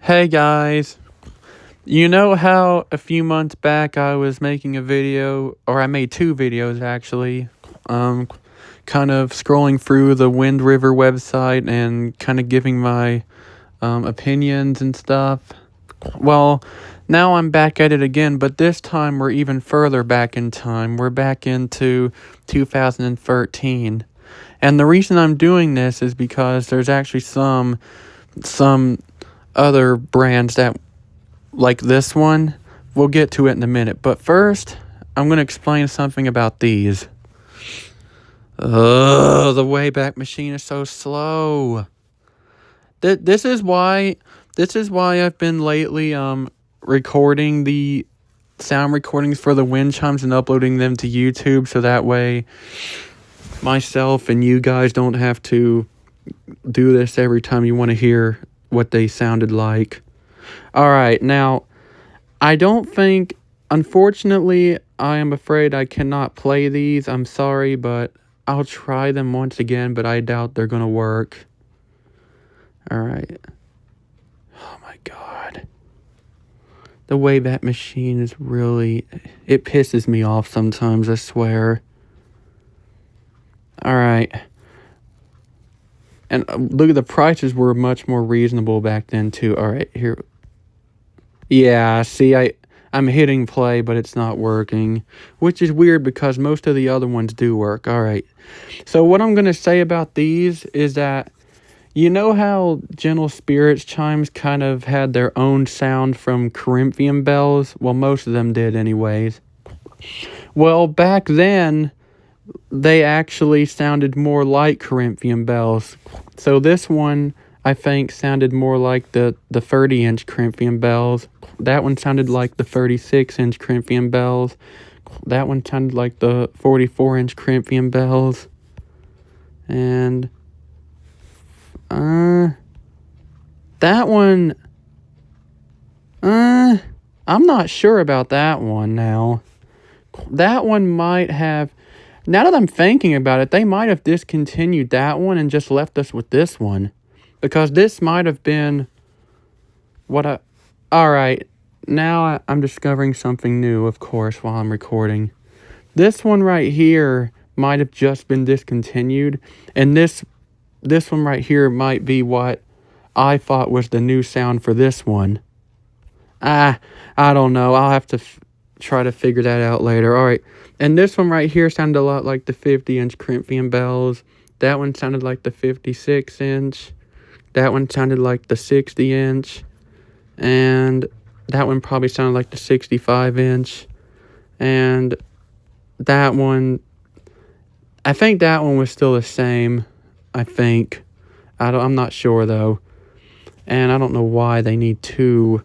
Hey guys, you know how a few months back I was making a video, or I made two videos actually, kind of scrolling through the Wind River website and kind of giving my opinions and stuff? Well, now I'm back at it again, but this time we're even further back in time. We're back into 2013. And the reason I'm doing this is because there's actually some other brands that like this one. We'll get to it in a minute. But first, I'm going to explain something about these. The Wayback Machine is so slow. This is why I've been lately recording the sound recordings for the wind chimes and uploading them to YouTube, so that way myself and you guys don't have to do this every time you want to hear what they sounded like. All right, now I don't think, unfortunately, I am afraid I cannot play these. I'm sorry, but I'll try them once again, but I doubt they're going to work. All right. Oh my God. The Wayback Machine is really, it pisses me off sometimes, I swear. All right. And look, at the prices were much more reasonable back then too. All right, here. Yeah, see, I'm hitting play, but it's not working, which is weird because most of the other ones do work. All right. So what I'm going to say about these is that, you know how Gentle Spirits chimes kind of had their own sound from Corinthian bells? Well, most of them did anyways. Well, back then, they actually sounded more like Corinthian bells. So this one, I think, sounded more like the 30-inch Corinthian bells. That one sounded like the 36-inch Corinthian bells. That one sounded like the 44-inch Corinthian bells. And that one, I'm not sure about that one now. That one might have, now that I'm thinking about it, they might have discontinued that one and just left us with this one. Because this might have been alright, now I'm discovering something new, of course, while I'm recording. This one right here might have just been discontinued, and this one right here might be what I thought was the new sound for this one. I don't know. I'll have to try to figure that out later. All right. And this one right here sounded a lot like the 50-inch Corinthian bells. That one sounded like the 56-inch. That one sounded like the 60-inch. And that one probably sounded like the 65-inch. And that one, I think that one was still the same. I think. I'm not sure though. And I don't know why they need two.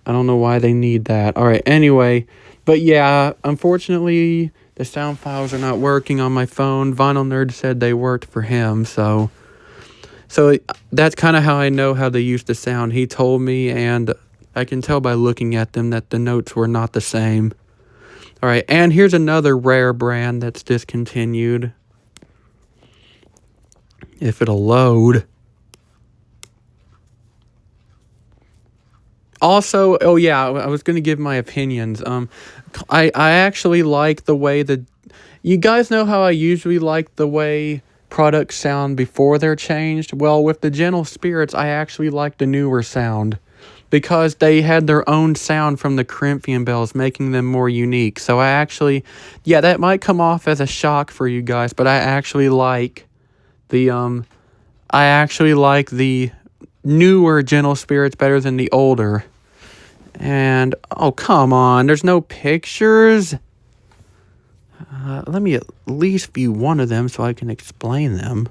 I don't know why they need that. All right, anyway. But yeah, unfortunately, the sound files are not working on my phone. Vinyl Nerd said they worked for him, so that's kind of how I know how they used to sound. He told me, and I can tell by looking at them that the notes were not the same. All right, and here's another rare brand that's discontinued. If it'll load. Also, oh yeah, I was going to give my opinions. I actually like the way you guys know how I usually like the way products sound before they're changed? Well, with the Gentle Spirits, I actually like the newer sound because they had their own sound from the Corinthian bells, making them more unique. So I actually, yeah, that might come off as a shock for you guys, but I actually like the newer Gentle Spirits better than the older. And, oh, come on, there's no pictures. Let me at least view one of them so I can explain them.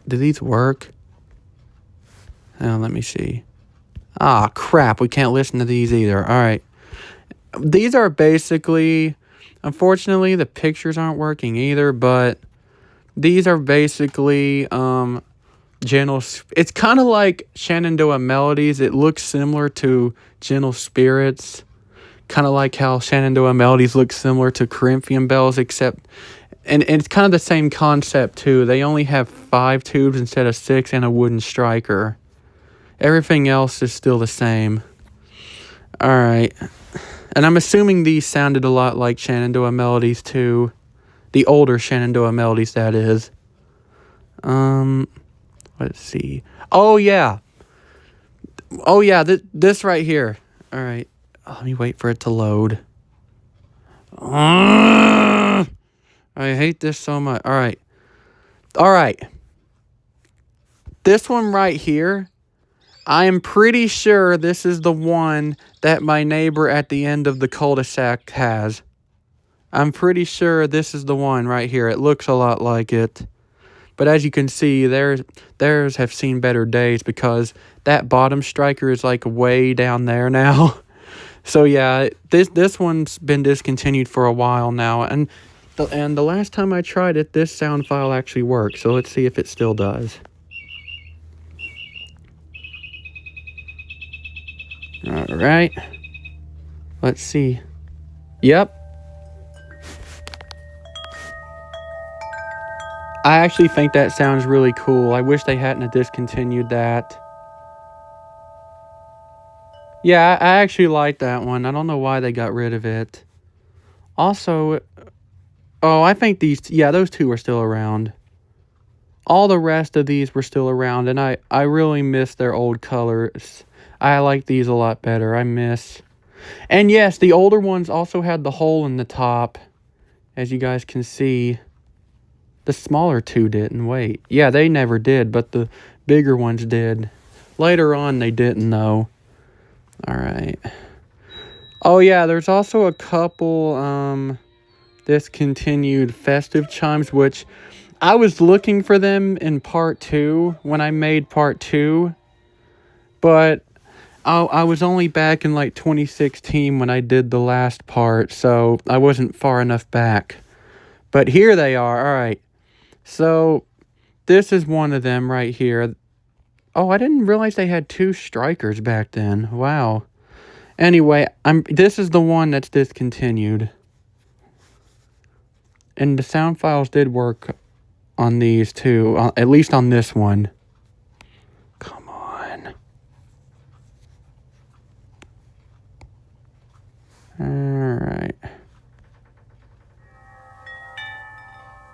Do these work? Let me see. Ah, crap, we can't listen to these either. All right. These are basically, unfortunately, the pictures aren't working either, but these are basically Gentle. It's kind of like Shenandoah Melodies. It looks similar to Gentle Spirits, kind of like how Shenandoah Melodies look similar to Corinthian bells, except And it's kind of the same concept too. They only have 5 tubes instead of 6 and a wooden striker. Everything else is still the same. All right. And I'm assuming these sounded a lot like Shenandoah melodies too. The older Shenandoah melodies, that is. Let's see. Oh yeah. This right here. All right. Let me wait for it to load. I hate this so much. All right. This one right here, I am pretty sure this is the one that my neighbor at the end of the cul-de-sac has. I'm pretty sure this is the one right here. It looks a lot like it. But as you can see, theirs have seen better days because that bottom striker is like way down there now. So yeah, this one's been discontinued for a while now, and the last time I tried it, this sound file actually worked. So let's see if it still does. All right. Let's see. Yep. I actually think that sounds really cool. I wish they hadn't have discontinued that. Yeah, I actually like that one. I don't know why they got rid of it. Also, I think those two are still around. All the rest of these were still around, and I really miss their old colors. I like these a lot better. And yes, the older ones also had the hole in the top, as you guys can see. The smaller two didn't. Wait. Yeah, they never did, but the bigger ones did. Later on, they didn't, though. All right. Oh, yeah, there's also a couple discontinued festive chimes, which I was looking for them in part 2 when I made part 2. But I was only back in like 2016 when I did the last part, so I wasn't far enough back. But here they are. All right. So this is one of them right here. Oh, I didn't realize they had 2 strikers back then. Wow. Anyway, this is the one that's discontinued. And the sound files did work on these too, at least on this one. Come on. All right.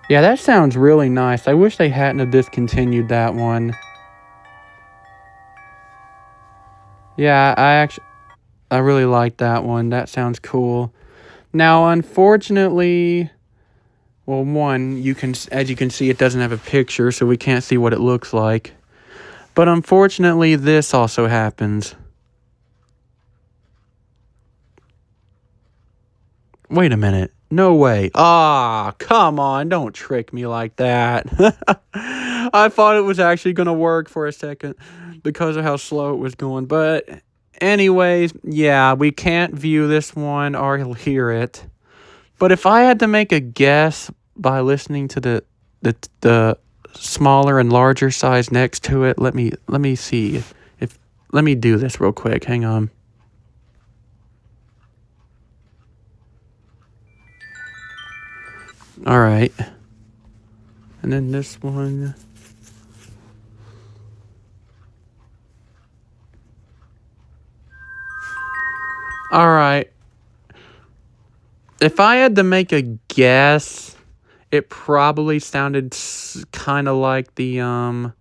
Yeah, that sounds really nice. I wish they hadn't have discontinued that one. Yeah, I really like that one. That sounds cool. Now, unfortunately, well, one, as you can see, it doesn't have a picture, so we can't see what it looks like. But unfortunately, this also happens. Wait a minute. No way. Come on. Don't trick me like that. I thought it was actually going to work for a second because of how slow it was going. But anyways, yeah, we can't view this one or hear it. But if I had to make a guess by listening to the smaller and larger size next to it, let me see. Let me do this real quick. Hang on. All right. And then this one. All right. If I had to make a guess, it probably sounded kind of like the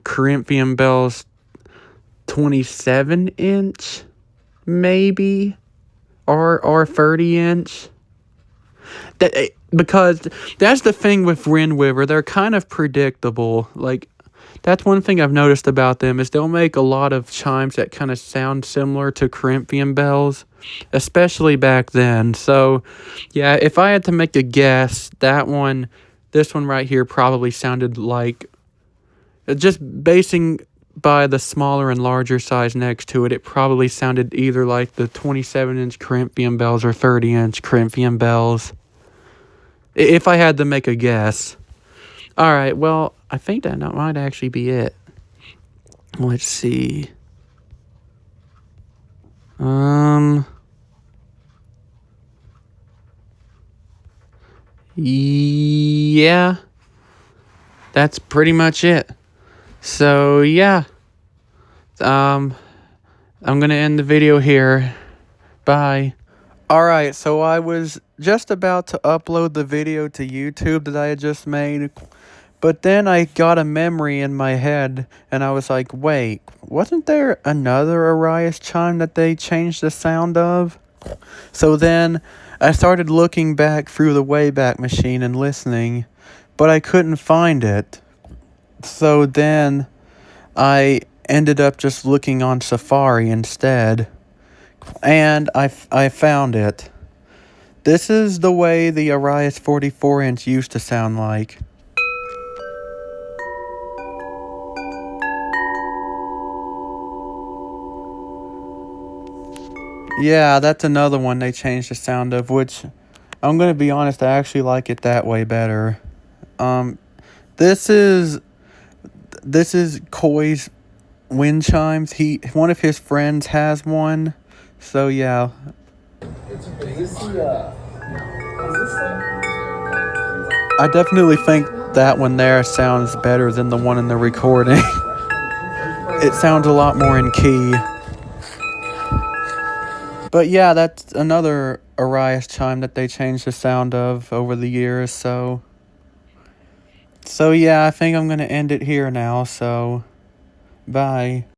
Corinthian bells 27-inch, maybe, or 30-inch. Because that's the thing with Windweaver, they're kind of predictable. Like, that's one thing I've noticed about them is they'll make a lot of chimes that kind of sound similar to Corinthian bells, especially back then. So, yeah, if I had to make a guess, this one right here probably sounded like, just basing by the smaller and larger size next to it, it probably sounded either like the 27-inch Corinthian bells or 30-inch Corinthian bells. If I had to make a guess. All right, well, I think that might actually be it. Let's see. Yeah, that's pretty much it. So yeah, I'm gonna end the video here. Bye. Alright, so I was just about to upload the video to YouTube that I had just made, but then I got a memory in my head, and I was like, wait, wasn't there another Arias chime that they changed the sound of? So then I started looking back through the Wayback Machine and listening, but I couldn't find it. So then I ended up just looking on Safari instead, and I found it. This is the way the Arias 44-inch used to sound like. Yeah, that's another one they changed the sound of, which I'm going to be honest, I actually like it that way better. This is Coy's wind chimes. One of his friends has one. So yeah. I definitely think that one there sounds better than the one in the recording. It sounds a lot more in key. But yeah, that's another Arias chime that they changed the sound of over the years, so yeah, I think I'm going to end it here now, so bye.